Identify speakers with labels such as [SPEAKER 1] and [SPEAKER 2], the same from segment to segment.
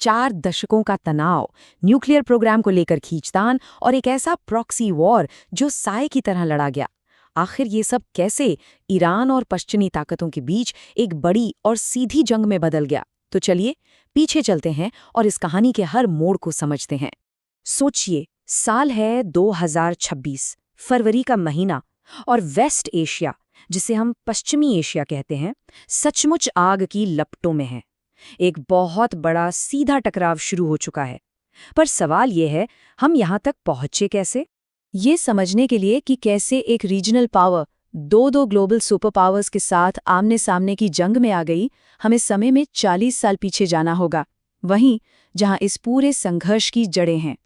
[SPEAKER 1] 4 दशकों का तनाव, न्यूक्लियर प्रोग्राम को लेकर खींचतान और एक ऐसा प्रॉक्सी वॉर जो साए की तरह लड़ा गया। आखिर ये सब कैसे ईरान और पश्चिमी ताकतों के बीच एक बड़ी और सीधी जंग में बदल गया? तो चलिए पीछे चलते हैं और इस कहानी के हर मोड़ को समझते हैं। सोचिए, साल है 2026, फरवरी का महीना, और वेस्ट एशिया, जिसे हम पश्चिमी एशिया कहते हैं, सचमुच आग की लपटों में है। एक बहुत बड़ा सीधा टकराव शुरू हो चुका है। पर सवाल ये है, हम यहाँ तक पहुँचे कैसे? ये समझने के लिए कि कैसे एक रीजनल पावर दो ग्लोबल सुपर पावर्स के साथ आमने सामने की जंग में आ गई, हमें समय में 40 साल पीछे जाना होगा, वहीं जहां इस पूरे संघर्ष की जड़ें हैं।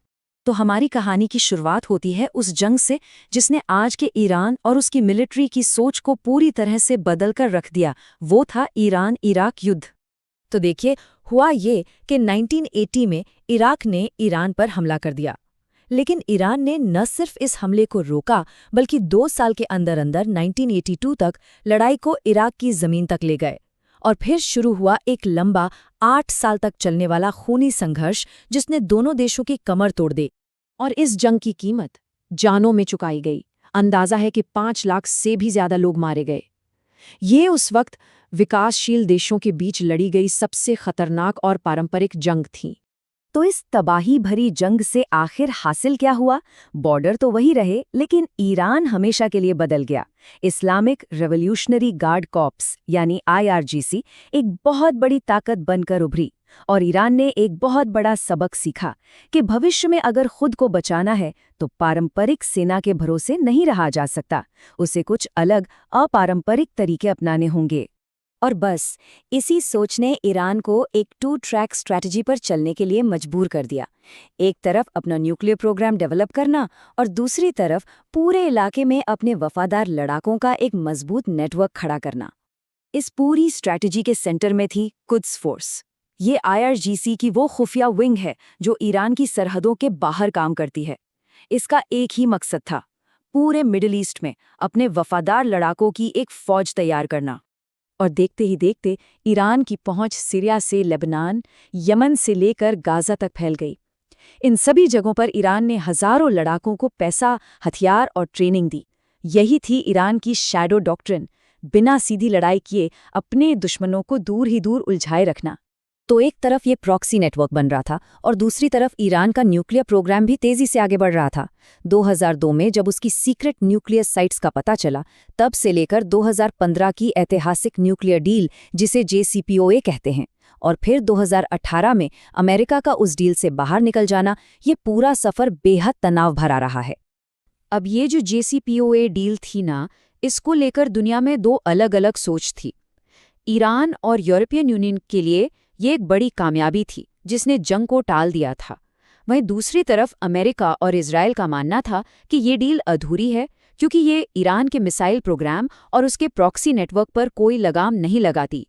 [SPEAKER 1] तो हमारी कहानी की शुरुआत होती है उस जंग से जिसने आज के ईरान और उसकी मिलिट्री की सोच को पूरी तरह से बदल कर रख दिया। वो था ईरान इराक युद्ध। तो देखिए, हुआ ये कि 1980 में इराक ने ईरान पर हमला कर दिया। लेकिन ईरान ने न सिर्फ इस हमले को रोका, बल्कि 2 साल के अंदर अंदर 1982 तक लड़ाई को इराक की जमीन तक ले गए। और फिर शुरू हुआ एक लंबा 8 साल तक चलने वाला खूनी संघर्ष जिसने दोनों देशों की कमर तोड़ दी। और इस जंग की कीमत जानों में चुकाई गई। अंदाजा है कि 5 लाख से भी ज्यादा लोग मारे गए। ये उस वक्त विकासशील देशों के बीच लड़ी गई सबसे खतरनाक और पारंपरिक जंग थी। तो इस तबाही भरी जंग से आखिर हासिल क्या हुआ? बॉर्डर तो वही रहे, लेकिन ईरान हमेशा के लिए बदल गया। इस्लामिक रेवोल्यूशनरी गार्ड कॉर्प्स यानी IRGC एक बहुत बड़ी ताकत बनकर उभरी, और ईरान ने एक बहुत बड़ा सबक सीखा कि भविष्य में अगर खुद को बचाना है तो पारंपरिक सेना के भरोसे नहीं रहा जा सकता, उसे कुछ अलग अपारंपरिक तरीके अपनाने होंगे। और बस इसी सोच ने ईरान को एक 2 ट्रैक स्ट्रैटेजी पर चलने के लिए मजबूर कर दिया। एक तरफ अपना न्यूक्लियर प्रोग्राम डेवलप करना और दूसरी तरफ पूरे इलाके में अपने वफादार लड़ाकों का एक मजबूत नेटवर्क खड़ा करना। इस पूरी स्ट्रैटेजी के सेंटर में थी कुद्स फोर्स। ये IRGC की वो खुफिया विंग है जो ईरान की सरहदों के बाहर काम करती है। इसका एक ही मकसद था, पूरे मिडिल ईस्ट में अपने वफादार लड़ाकों की एक फौज तैयार करना। और देखते ही देखते ईरान की पहुंच सीरिया से लेबनान, यमन से लेकर गाजा तक फैल गई। इन सभी जगहों पर ईरान ने हजारों लड़ाकों को पैसा, हथियार और ट्रेनिंग दी। यही थी ईरान की शैडो डॉक्ट्रिन, बिना सीधी लड़ाई किए अपने दुश्मनों को दूर ही दूर उलझाए रखना। तो एक तरफ ये प्रॉक्सी नेटवर्क बन रहा था और दूसरी तरफ ईरान का न्यूक्लियर प्रोग्राम भी तेजी से आगे बढ़ रहा था। 2002 में जब उसकी सीक्रेट न्यूक्लियर साइट्स का पता चला, तब से लेकर 2015 की ऐतिहासिक न्यूक्लियर डील, जिसे JCPOA कहते हैं, और फिर 2018 में अमेरिका का उस डील से बाहर निकल जाना, ये पूरा सफर बेहद तनाव भरा रहा है। अब ये जो JCPOA डील थी ना, इसको लेकर दुनिया में 2 अलग-अलग सोच थी। ईरान और यूरोपियन यूनियन के लिए ये एक बड़ी कामयाबी थी जिसने जंग को टाल दिया था। वहीं दूसरी तरफ अमेरिका और इजराइल का मानना था कि ये डील अधूरी है क्योंकि ये ईरान के मिसाइल प्रोग्राम और उसके प्रॉक्सी नेटवर्क पर कोई लगाम नहीं लगाती।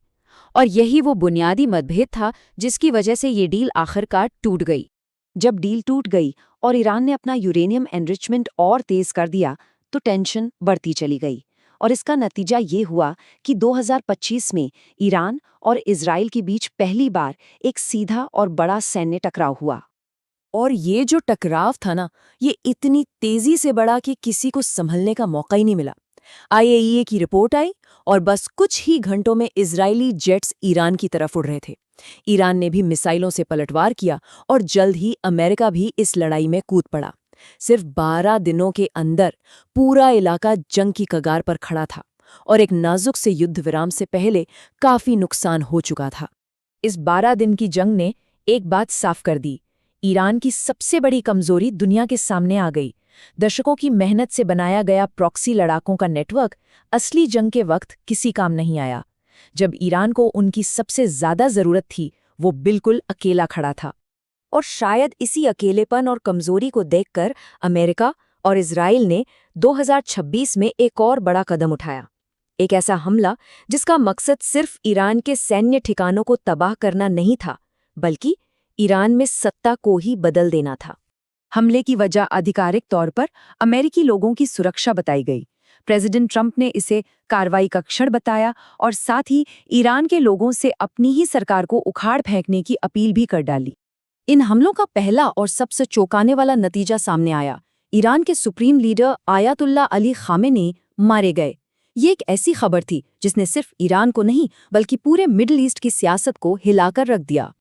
[SPEAKER 1] और यही वो बुनियादी मतभेद था जिसकी वजह से ये डील आखिरकार टूट गई। जब डील टूट गई और ईरान ने अपना यूरेनियम एनरिचमेंट और तेज कर दिया, तो टेंशन बढ़ती चली गई। और इसका नतीजा ये हुआ कि 2025 में ईरान और इजराइल के बीच पहली बार एक सीधा और बड़ा सैन्य टकराव हुआ। और ये जो टकराव था ना, ये इतनी तेजी से बढ़ा कि किसी को संभलने का मौका ही नहीं मिला। IAEA की रिपोर्ट आई और बस कुछ ही घंटों में इजरायली जेट्स ईरान की तरफ उड़ रहे थे। ईरान ने भी मिसाइलों से पलटवार किया और जल्द ही अमेरिका भी इस लड़ाई में कूद पड़ा। सिर्फ 12 दिनों के अंदर पूरा इलाका जंग की कगार पर खड़ा था और एक नाजुक से युद्ध विराम से पहले काफी नुकसान हो चुका था। इस 12 दिन की जंग ने एक बात साफ कर दी, ईरान की सबसे बड़ी कमजोरी दुनिया के सामने आ गई। दशकों की मेहनत से बनाया गया प्रॉक्सी लड़ाकों का नेटवर्क असली जंग के वक्त किसी काम नहीं आया। जब ईरान को उनकी सबसे ज्यादा जरूरत थी, वो बिल्कुल अकेला खड़ा था। और शायद इसी अकेलेपन और कमजोरी को देखकर अमेरिका और इजराइल ने 2026 में एक और बड़ा कदम उठाया। एक ऐसा हमला जिसका मकसद सिर्फ ईरान के सैन्य ठिकानों को तबाह करना नहीं था, बल्कि ईरान में सत्ता को ही बदल देना था। हमले की वजह आधिकारिक तौर पर अमेरिकी लोगों की सुरक्षा बताई गई, प्रेसिडेंट ट्रंप ने इसे कार्रवाई का क्षण बताया और साथ ही ईरान के लोगों से अपनी ही सरकार को उखाड़ फेंकने की अपील भी कर डाली। इन हमलों का पहला और सबसे चौंकाने वाला नतीजा सामने आया। ईरान के supreme leader ayatollah Ali Khamenei मारे गए। ये एक ऐसी खबर थी जिसने सिर्फ ईरान को नहीं बल्कि पूरे मिडिल ईस्ट की सियासत को हिलाकर रख दिया।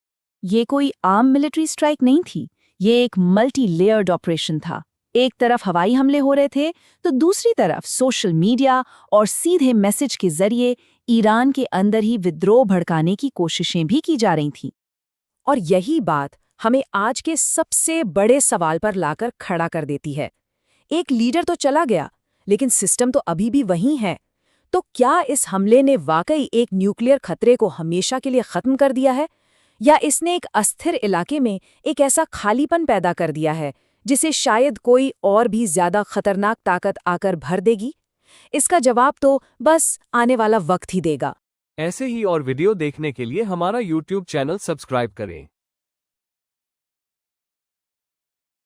[SPEAKER 1] ये कोई आम मिलिट्री स्ट्राइक नहीं थी, ये एक मल्टी लेयर्ड ऑपरेशन था। एक तरफ हवाई हमले हो रहे थे तो दूसरी तरफ सोशल मीडिया और सीधे मैसेज के जरिए ईरान के अंदर ही विद्रोह भड़काने की कोशिशें भी की जा रही थीं। और यही बात हमें आज के सबसे बड़े सवाल पर लाकर खड़ा कर देती है। एक लीडर तो चला गया, लेकिन सिस्टम तो अभी भी वही है। तो क्या इस हमले ने वाकई एक न्यूक्लियर खतरे को हमेशा के लिए खत्म कर दिया है, या इसने एक अस्थिर इलाके में एक ऐसा खालीपन पैदा कर दिया है जिसे शायद कोई और भी ज्यादा खतरनाक ताकत आकर भर देगी? इसका जवाब तो बस आने वाला वक्त ही देगा।
[SPEAKER 2] ऐसे ही और वीडियो देखने के लिए हमारा YouTube चैनल सब्सक्राइब करें।